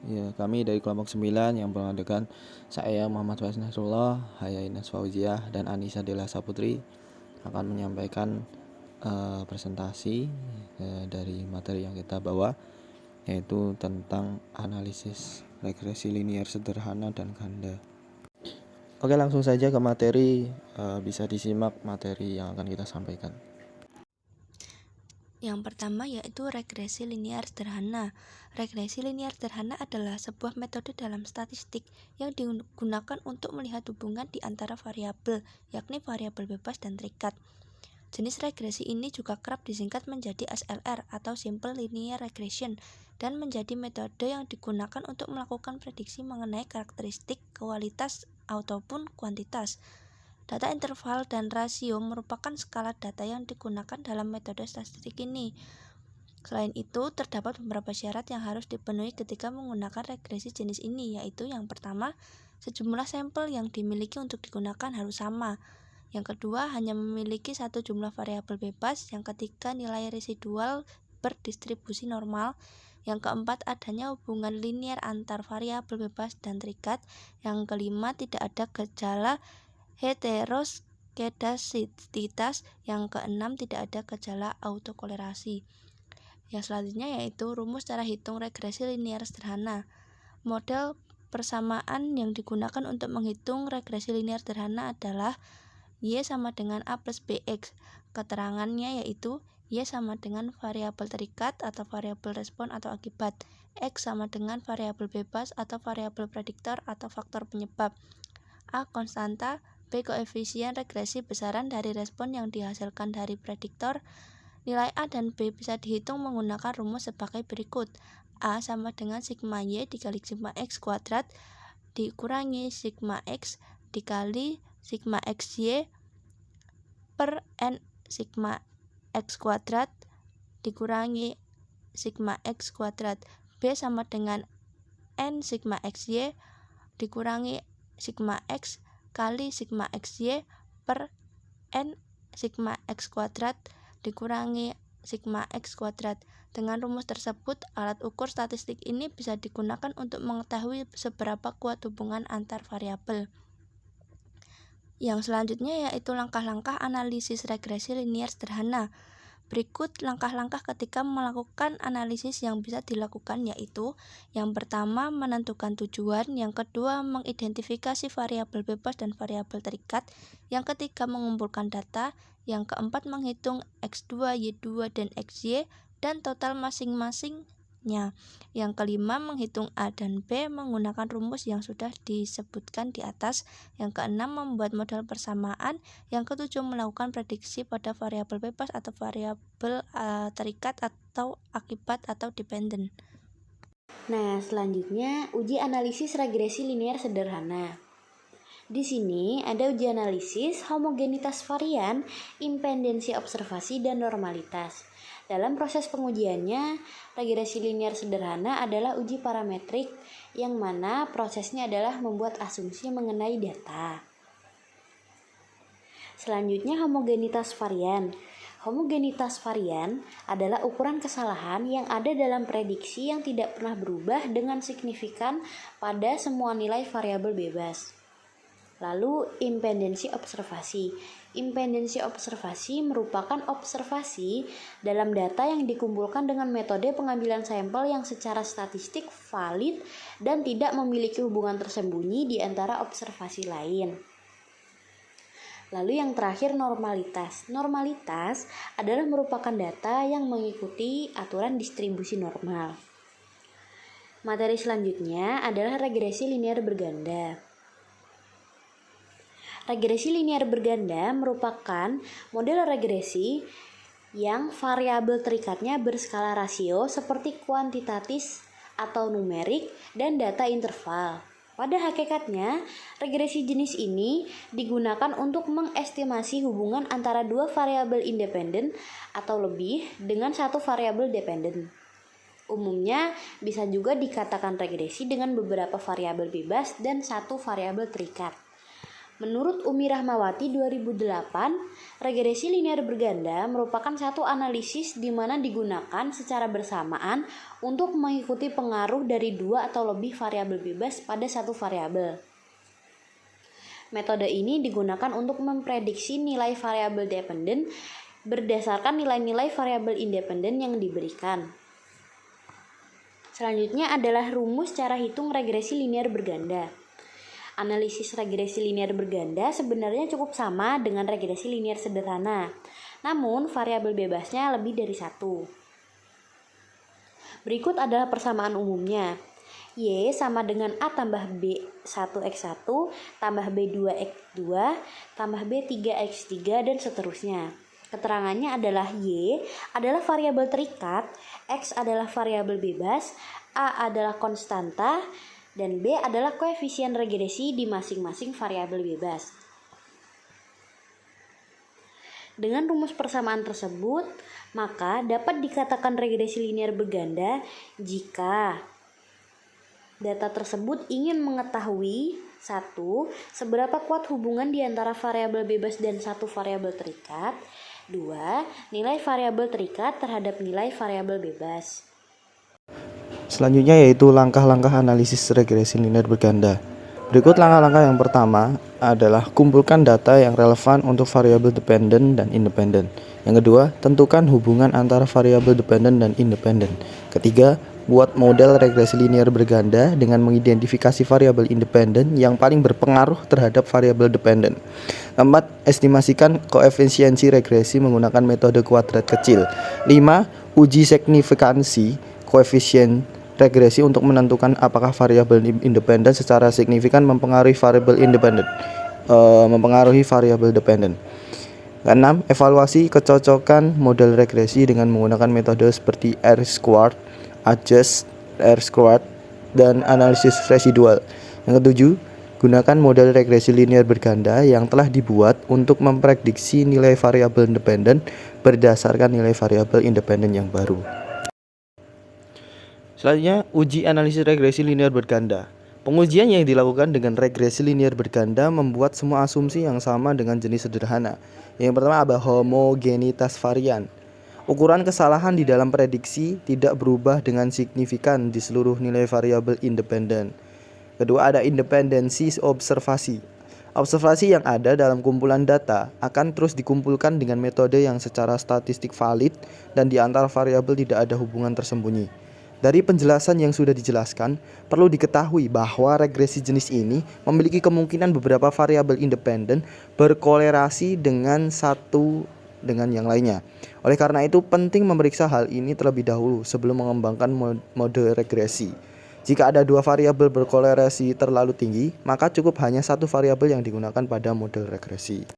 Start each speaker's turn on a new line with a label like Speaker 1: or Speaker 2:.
Speaker 1: Ya, kami dari kelompok 9 yang beranggotakan saya Muhammad Faiz Nasrullah, Haya Ines Fauziah, dan Anissa Dela Saputri akan menyampaikan presentasi dari materi yang kita bawa, yaitu tentang analisis regresi linier sederhana dan ganda. Oke, langsung saja ke materi. Bisa disimak materi yang akan kita sampaikan.
Speaker 2: Yang pertama yaitu regresi linier sederhana. Regresi linier sederhana adalah sebuah metode dalam statistik yang digunakan untuk melihat hubungan di antara variabel, yakni variabel bebas dan terikat. Jenis regresi ini juga kerap disingkat menjadi SLR atau Simple Linear Regression dan menjadi metode yang digunakan untuk melakukan prediksi mengenai karakteristik, kualitas, ataupun kuantitas. Data interval dan rasio merupakan skala data yang digunakan dalam metode statistik ini. Selain itu, terdapat beberapa syarat yang harus dipenuhi ketika menggunakan regresi jenis ini, yaitu yang pertama, sejumlah sampel yang dimiliki untuk digunakan harus sama. Yang kedua, hanya memiliki satu jumlah variabel bebas. Yang ketiga, nilai residual berdistribusi normal. Yang keempat, adanya hubungan linier antar variabel bebas dan terikat. Yang kelima, tidak ada gejala heteroskedasititas. Yang keenam, tidak ada gejala autokolerasi. Yang selanjutnya yaitu rumus cara hitung regresi linier sederhana. Model persamaan yang digunakan untuk menghitung regresi linier sederhana adalah Y sama dengan A plus BX. Keterangannya yaitu Y sama dengan variabel terikat atau variabel respon atau akibat. X sama dengan variabel bebas atau variabel prediktor atau faktor penyebab. A konstanta, B koefisien regresi besaran dari respon yang dihasilkan dari prediktor. Nilai A dan B bisa dihitung menggunakan rumus sebagai berikut. A sama dengan sigma Y dikali sigma X kuadrat dikurangi sigma X dikali sigma XY per N sigma X kuadrat dikurangi sigma X kuadrat. B sama dengan N sigma XY dikurangi sigma X kali sigma XY per N sigma X kuadrat dikurangi sigma X kuadrat. Dengan rumus tersebut, alat ukur statistik ini bisa digunakan untuk mengetahui seberapa kuat hubungan antar variabel. Yang selanjutnya yaitu langkah-langkah analisis regresi linier sederhana. Berikut langkah-langkah ketika melakukan analisis yang bisa dilakukan, yaitu yang pertama menentukan tujuan, yang kedua mengidentifikasi variabel bebas dan variabel terikat, yang ketiga mengumpulkan data, yang keempat menghitung X2, Y2, dan XY dan total masing-masingnya. Yang kelima menghitung A dan B menggunakan rumus yang sudah disebutkan di atas. Yang keenam membuat model persamaan. Yang ketujuh melakukan prediksi pada variabel bebas atau variabel terikat atau akibat atau dependen.
Speaker 3: Nah, selanjutnya uji analisis regresi linier sederhana. Di sini ada uji analisis homogenitas varian, impendensi observasi, dan normalitas. Dalam proses pengujiannya, regresi linier sederhana adalah uji parametrik yang mana prosesnya adalah membuat asumsi mengenai data. Selanjutnya homogenitas varian. Homogenitas varian adalah ukuran kesalahan yang ada dalam prediksi yang tidak pernah berubah dengan signifikan pada semua nilai variabel bebas. Lalu impendensi observasi. Impendensi observasi merupakan observasi dalam data yang dikumpulkan dengan metode pengambilan sampel yang secara statistik valid dan tidak memiliki hubungan tersembunyi di antara observasi lain. Lalu yang terakhir normalitas. Normalitas adalah merupakan data yang mengikuti aturan distribusi normal. Materi selanjutnya adalah regresi linier berganda. Regresi linier berganda merupakan model regresi yang variabel terikatnya berskala rasio seperti kuantitatif atau numerik dan data interval. Pada hakikatnya, regresi jenis ini digunakan untuk mengestimasi hubungan antara dua variabel independen atau lebih dengan satu variabel dependen. Umumnya bisa juga dikatakan regresi dengan beberapa variabel bebas dan satu variabel terikat. Menurut Umi Rahmawati 2008, regresi linear berganda merupakan satu analisis di mana digunakan secara bersamaan untuk mengikuti pengaruh dari dua atau lebih variabel bebas pada satu variabel. Metode ini digunakan untuk memprediksi nilai variabel dependen berdasarkan nilai-nilai variabel independen yang diberikan. Selanjutnya adalah rumus cara hitung regresi linear berganda. Analisis regresi linear berganda sebenarnya cukup sama dengan regresi linear sederhana, namun variabel bebasnya lebih dari satu. Berikut adalah persamaan umumnya. Y sama dengan A tambah B 1x1 tambah B 2x2 tambah B 3x3 dan seterusnya. Keterangannya adalah Y adalah variabel terikat, X adalah variabel bebas, A adalah konstanta, dan B adalah koefisien regresi di masing-masing variabel bebas. Dengan rumus persamaan tersebut, maka dapat dikatakan regresi linear berganda jika data tersebut ingin mengetahui 1. Seberapa kuat hubungan di antara variabel bebas dan satu variabel terikat. 2. Nilai variabel terikat terhadap nilai variabel bebas.
Speaker 1: Selanjutnya yaitu langkah-langkah analisis regresi linear berganda. Berikut langkah-langkah yang pertama adalah kumpulkan data yang relevan untuk variabel dependen dan independen. Yang kedua, tentukan hubungan antara variabel dependen dan independen. Ketiga, buat model regresi linear berganda dengan mengidentifikasi variabel independen yang paling berpengaruh terhadap variabel dependen. Keempat, estimasikan koefisiensi regresi menggunakan metode kuadrat kecil. 5. Uji signifikansi koefisien regresi untuk menentukan apakah variabel independen secara signifikan mempengaruhi variabel dependen. Keenam, evaluasi kecocokan model regresi dengan menggunakan metode seperti R-squared, adjust, R-squared, dan analisis residual. Yang ketujuh, gunakan model regresi linear berganda yang telah dibuat untuk memprediksi nilai variabel independen berdasarkan nilai variabel independen yang baru. Selanjutnya, uji analisis regresi linear berganda. Pengujian yang dilakukan dengan regresi linear berganda membuat semua asumsi yang sama dengan jenis sederhana. Yang pertama ada homogenitas varian. Ukuran kesalahan di dalam prediksi tidak berubah dengan signifikan di seluruh nilai variabel independen. Kedua ada independensi observasi. Observasi yang ada dalam kumpulan data akan terus dikumpulkan dengan metode yang secara statistik valid dan di antara variabel tidak ada hubungan tersembunyi. Dari penjelasan yang sudah dijelaskan, perlu diketahui bahwa regresi jenis ini memiliki kemungkinan beberapa variabel independen berkolerasi dengan satu dengan yang lainnya. Oleh karena itu, penting memeriksa hal ini terlebih dahulu sebelum mengembangkan mode regresi. Jika ada dua variabel berkolerasi terlalu tinggi, maka cukup hanya satu variabel yang digunakan pada model regresi.